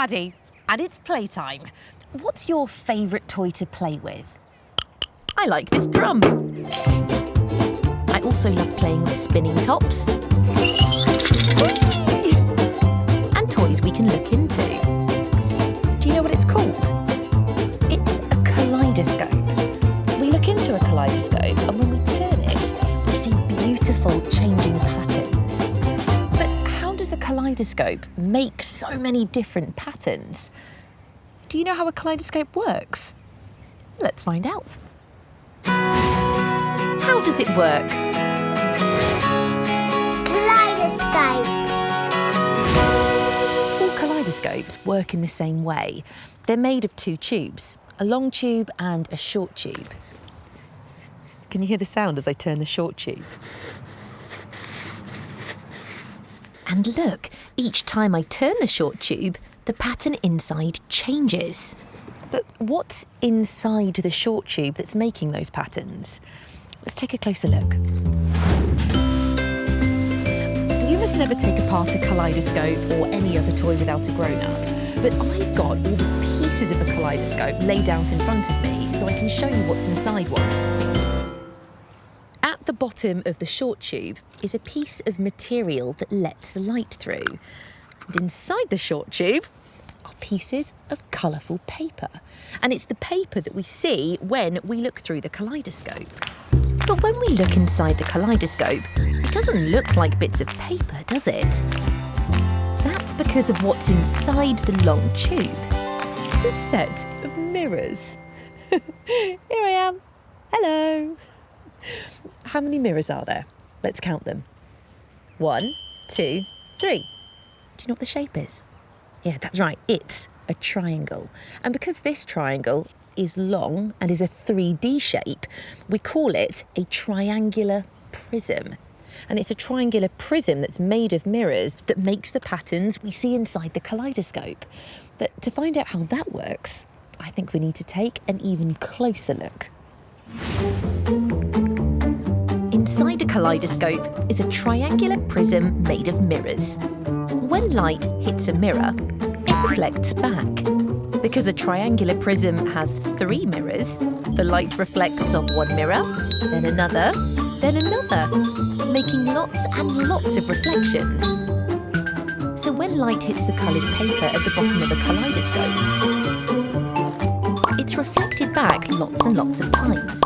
Maddie, and it's playtime. What's your favourite toy to play with? I like this drum. I also love playing with spinning tops. And toys we can look into. Do you know what it's called? It's a kaleidoscope. We look into a kaleidoscope, and when we turn it, we see beautiful changing patterns. But how does a kaleidoscope make so many different patterns? Do you know how a kaleidoscope works? Let's find out. How does it work? Kaleidoscope. All kaleidoscopes work in the same way. They're made of two tubes, a long tube and a short tube. Can you hear the sound as I turn the short tube? And look, each time I turn the short tube, the pattern inside changes. But what's inside the short tube that's making those patterns? Let's take a closer look. You must never take apart a kaleidoscope or any other toy without a grown-up, but I've got all the pieces of a kaleidoscope laid out in front of me so I can show you what's inside one. At the bottom of the short tube is a piece of material that lets light through. And inside the short tube are pieces of colourful paper. And it's the paper that we see when we look through the kaleidoscope. But when we look inside the kaleidoscope, it doesn't look like bits of paper, does it? That's because of what's inside the long tube. It's a set of mirrors. Here I am. Hello. How many mirrors are there? Let's count them. 1, 2, 3. Do you know what the shape is? Yeah, that's right. It's a triangle. And because this triangle is long and is a 3D shape, we call it a triangular prism. And it's a triangular prism that's made of mirrors that makes the patterns we see inside the kaleidoscope. But to find out how that works, I think we need to take an even closer look. Inside a kaleidoscope is a triangular prism made of mirrors. When light hits a mirror, it reflects back. Because a triangular prism has 3 mirrors, the light reflects off one mirror, then another, making lots and lots of reflections. So when light hits the coloured paper at the bottom of a kaleidoscope, it's reflected back lots and lots of times.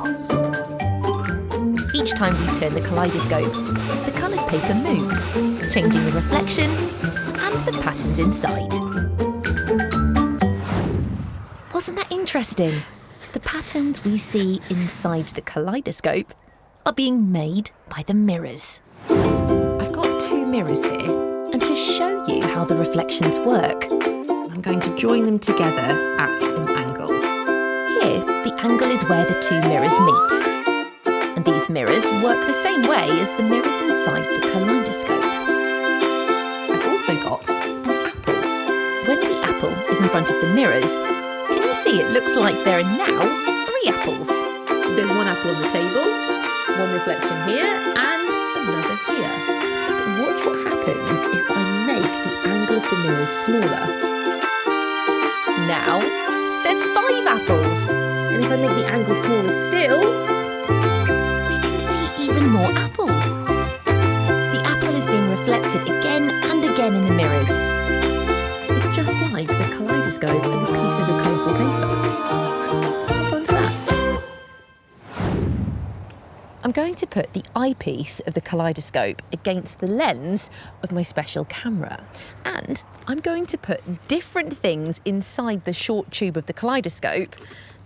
Each time we turn the kaleidoscope, the coloured paper moves, changing the reflection and the patterns inside. Wasn't that interesting? The patterns we see inside the kaleidoscope are being made by the mirrors. I've got 2 mirrors here, and to show you how the reflections work, I'm going to join them together at an angle. Here, the angle is where the 2 mirrors meet. And these mirrors work the same way as the mirrors inside the kaleidoscope. I've also got an apple. When the apple is in front of the mirrors, can you see it looks like there are now 3 apples? There's 1 apple on the table, 1 reflection here, and another here. But watch what happens if I make the angle of the mirrors smaller. Now, there's 5 apples. And if I make the angle smaller still, even more apples. The apple is being reflected again and again in the mirrors. It's just like the kaleidoscope and the pieces of colourful paper. How fun's that? I'm going to put the eyepiece of the kaleidoscope against the lens of my special camera. And I'm going to put different things inside the short tube of the kaleidoscope,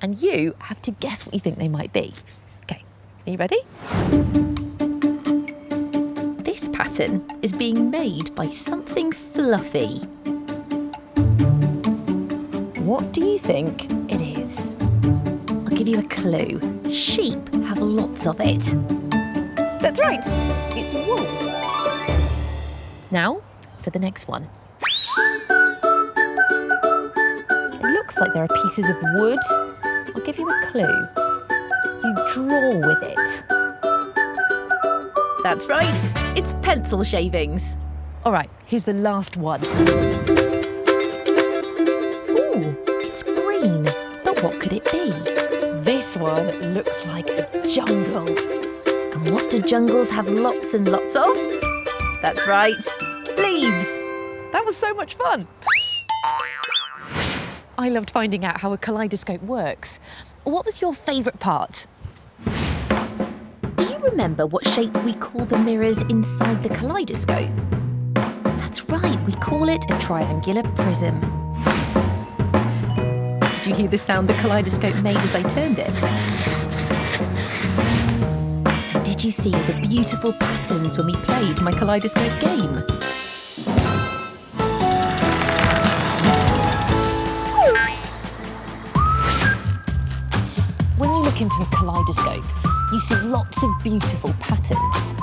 and you have to guess what you think they might be. Are you ready? This pattern is being made by something fluffy. What do you think it is? I'll give you a clue. Sheep have lots of it. That's right, it's wool. Now, for the next one. It looks like there are pieces of wood. I'll give you a clue. You draw with it. That's right, it's pencil shavings. All right, here's the last one. machine. But what could it be? This one looks like a jungle. And what do jungles have lots and lots of? That's right, leaves. That was so much fun. I loved finding out how a kaleidoscope works. What was your favourite part? Do you remember what shape we call the mirrors inside the kaleidoscope? That's right, we call it a triangular prism. Did you hear the sound the kaleidoscope made as I turned it? And did you see the beautiful patterns when we played my kaleidoscope game? When you look into a kaleidoscope, you see lots of beautiful patterns.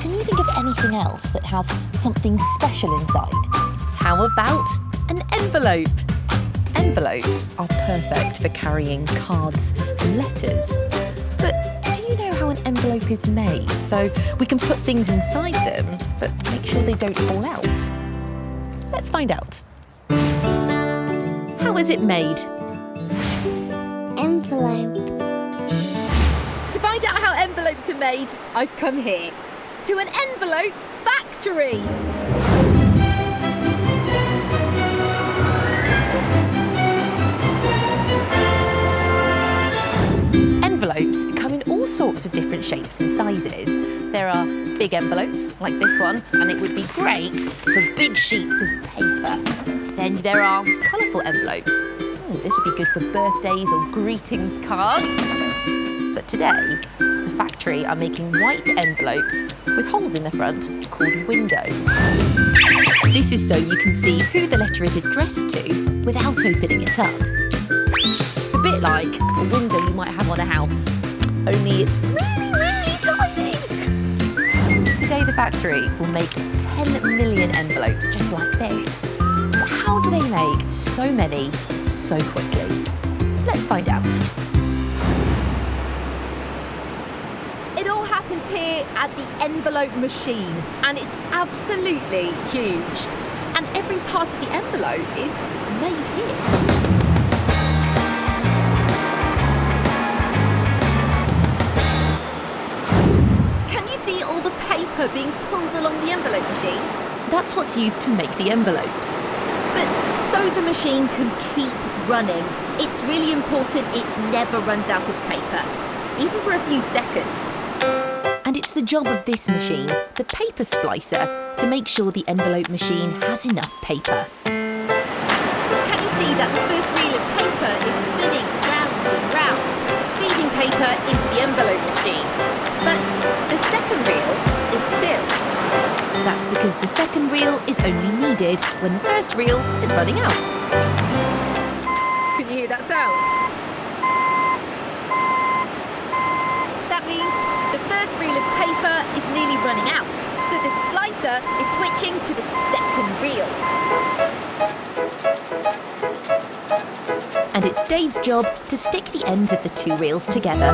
Can you think of anything else that has something special inside? How about an envelope? Envelopes are perfect for carrying cards and letters. But do you know how an envelope is made? So we can put things inside them, but make sure they don't fall out. Let's find out. How is it made? Envelope. To find out how envelopes are made, I've come here to an envelope factory. Envelopes come in all sorts of different shapes and sizes. There are big envelopes, like this one, and it would be great for big sheets of paper. Then there are colourful envelopes. This would be good for birthdays or greetings cards. But today, the factory are making white envelopes with holes in the front called windows. This is so you can see who the letter is addressed to without opening it up. It's a bit like a window you might have on a house, only it's really, really tiny. Today the factory will make 10 million envelopes just like this. But how do they make so many so quickly? Let's find out. It all happens here at the envelope machine, and it's absolutely huge. And every part of the envelope is made here. Being pulled along the envelope machine. That's what's used to make the envelopes. But so the machine can keep running, it's really important it never runs out of paper, even for a few seconds. And it's the job of this machine, the paper splicer, to make sure the envelope machine has enough paper. Can you see that the first reel of paper is spinning round and round, feeding paper into the envelope machine? But the second reel is still. That's because the second reel is only needed when the first reel is running out. Can you hear that sound? That means the first reel of paper is nearly running out, so the splicer is switching to the second reel. And it's Dave's job to stick the ends of the two reels together.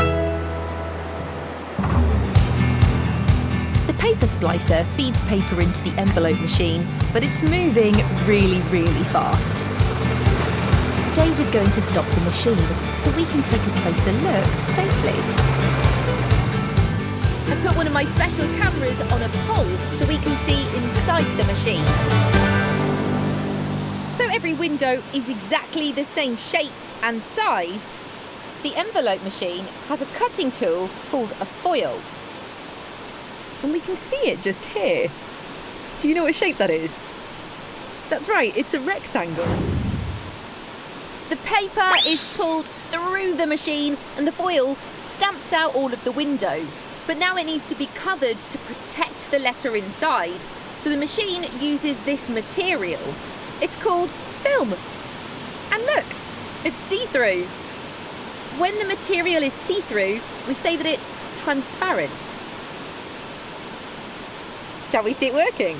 The paper splicer feeds paper into the envelope machine, but it's moving really, really fast. Dave is going to stop the machine so we can take a closer look safely. I put one of my special cameras on a pole so we can see inside the machine. So every window is exactly the same shape and size. The envelope machine has a cutting tool called a foil. And we can see it just here. Do you know what shape that is? That's right, it's a rectangle. The paper is pulled through the machine and the foil stamps out all of the windows. But now it needs to be covered to protect the letter inside. So the machine uses this material. It's called film. And look, it's see-through. When the material is see-through, we say that it's transparent. Shall we see it working?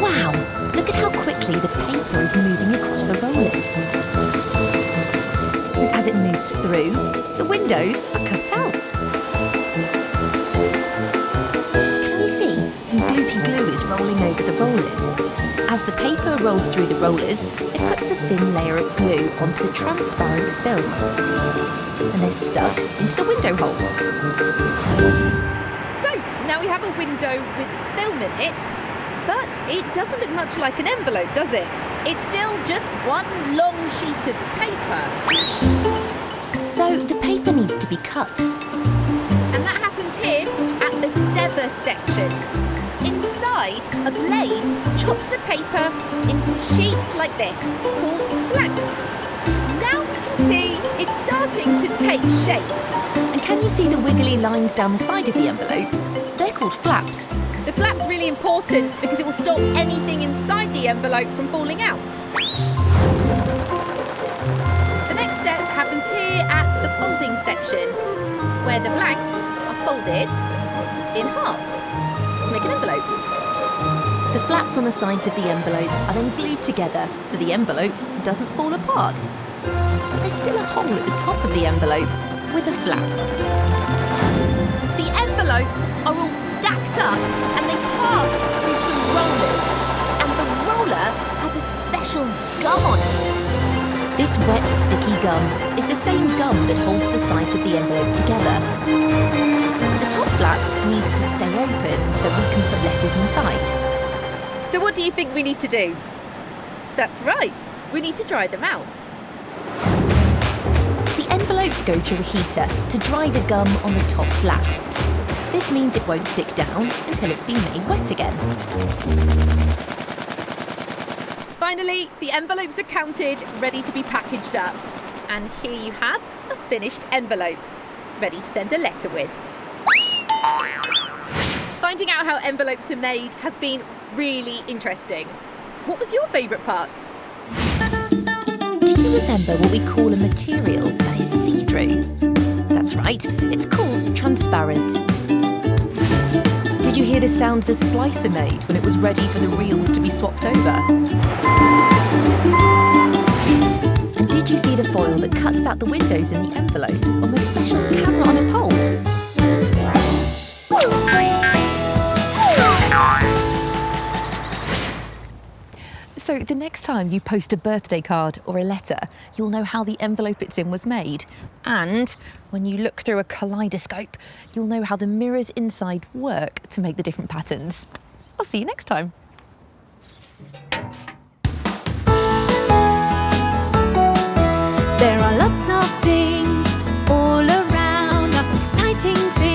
Wow, look at how quickly the paper is moving across the rollers. And as it moves through, the windows are cut out. Can you see some gloopy glue is rolling over over the rollers. As the paper rolls through the rollers, it puts a thin layer of glue onto the transparent film. And they're stuck into the window holes. So, now we have a window with film in it, but it doesn't look much like an envelope, does it? It's still just one long sheet of paper. So, the paper needs to be cut. And that happens here at the sever section. Inside, a blade chops the paper into sheets like this, called blanks. Now we can see it's starting to take shape. And can you see the wiggly lines down the side of the envelope? They're called flaps. The flap's really important because it will stop anything inside the envelope from falling out. The next step happens here at the folding section, where the blanks are folded in half to make an envelope. The flaps on the sides of the envelope are then glued together so the envelope doesn't fall apart. But there's still a hole at the top of the envelope with a flap. The envelopes are all stacked up and they pass through some rollers. And the roller has a special gum on it. This wet, sticky gum is the same gum that holds the sides of the envelope together. The top flap needs to stay open so we can put letters inside. So what do you think we need to do? That's right, we need to dry them out. The envelopes go through a heater to dry the gum on the top flap. This means it won't stick down until it's been made wet again. Finally, the envelopes are counted, ready to be packaged up. And here you have a finished envelope, ready to send a letter with. Finding out how envelopes are made has been really interesting. What was your favourite part? Do you remember what we call a material that is see-through? That's right, it's called transparent. Did you hear the sound the splicer made when it was ready for the reels to be swapped over? And did you see the foil that cuts out the windows in the envelopes on my special camera on a pole? So the next time you post a birthday card or a letter, you'll know how the envelope it's in was made. And when you look through a kaleidoscope, you'll know how the mirrors inside work to make the different patterns. I'll see you next time. There are lots of things all around us, exciting things.